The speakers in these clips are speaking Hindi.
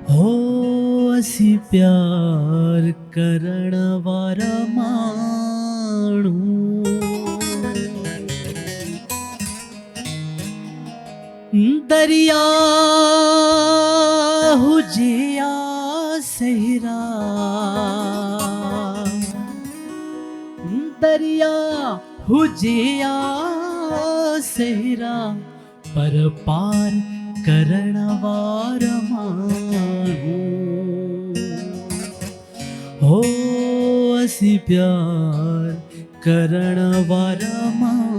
हो असी प्यार करण वारा माण्हू दरिया हुजे या सहरा, दरिया हुजे या सहरा, पर पार करण वार माण्हू हो असी प्यार करण वारा माण्हू।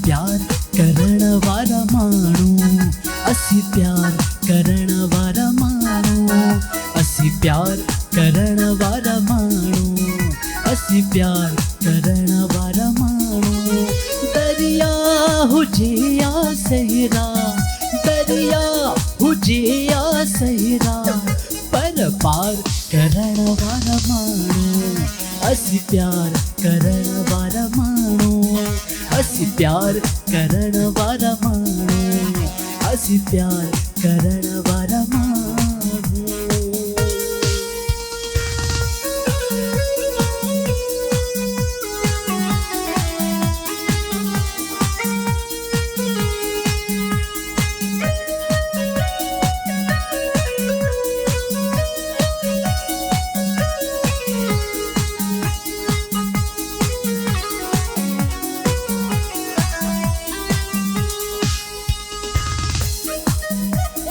प्यार करण वारा माण्हू, असी प्यार करण वारा माण्हू, असी प्यार करण वारा माण्हू, असी प्यार करण वारा माण्हू। दरिया हुजे या सहरा, दरिया हुजे या सहरा, पर पार करण वारा माण्हू, असी प्यार करण वारा माण्हू, असी प्यार करण वारा माण्हू, असी प्यार करण वारा माण्हू।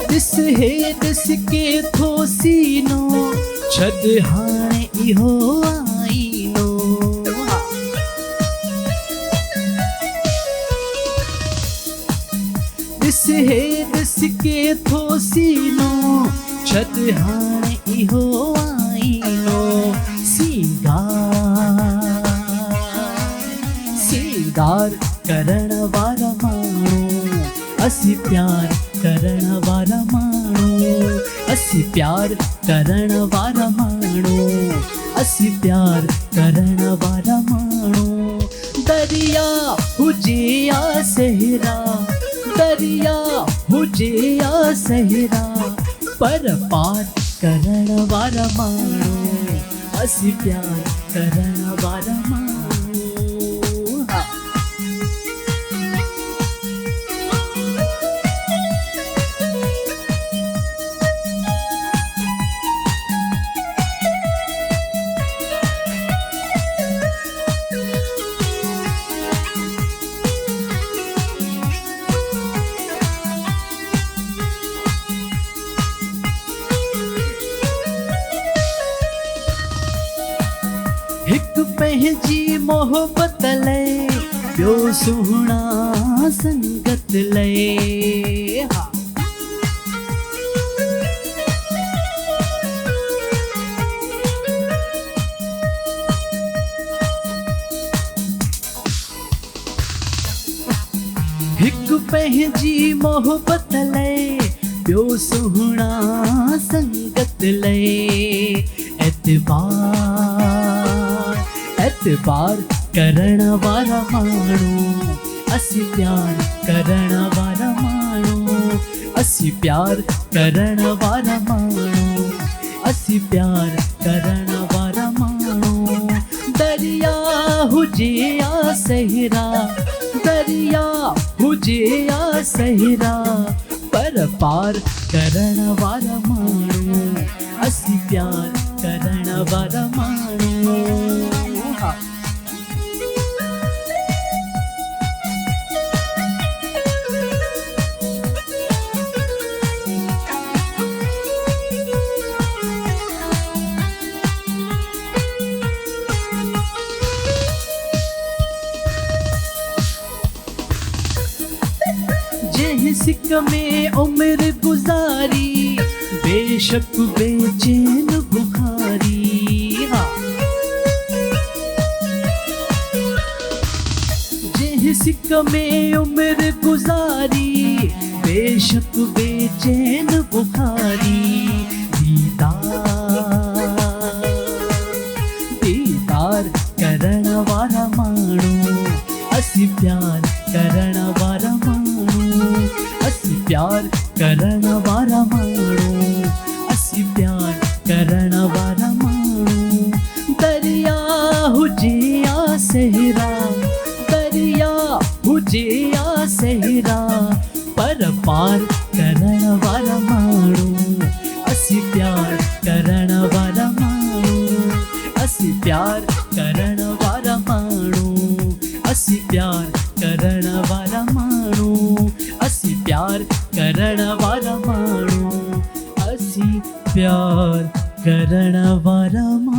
दिस हे दिस के थो सीनो, छद हाणे इहो आईनो। दिस हे दिस के थो सीनो, छद हाणे इहो आईनो। सिंगार करण वारा माण्हू, असी प्यार करण वारा माण्हू, असी प्यार करण वारा माण्हू, असी प्यार करण वारा माण्हू। दरिया हुजे या सहरा, दरिया हुजे या सहरा, पर पार करण वारा माण्हू, असी प्यार करण वारा माण्हू। हिक पंहिंजी मोहब्बत लए, ॿियो सुहिणा संगत लए। हिक पंहिंजी मोहब्बत लए, ॿियो सुहिणा संगत लए। एतबार करण वारा माण्हू, असी प्यार करण वारा माण्हू, असी प्यार करण वारा माण्हू, असी प्यार करण वारा माण्हू। दरिया हुजे या सहरा, दरिया हुजे या सहरा, पर पार करण वारा माण्हू, असी प्यार करण वारा माण्हू। जंहिं सिक में उम्र गुजारी, बेशक बेचैन बुखारी। इश्क में उम्र गुजारी, बेशक बेचैन बुखारी। दीदार करण वारा माणू, असी प्यार करण वारा माणू, असी प्यार करण वारा माणू, असी प्यार करण वारा माणू। दरिया हुजे या सहरा, दरिया हुजे या सहरा, पर पार करण वारा माणू, असी प्यार करण वारा माणू, असी प्यार करण वारा माणू, असी प्यार करण वारा माणू, असी प्यार करण वारा माणू, असी प्यार करण वारा माणू।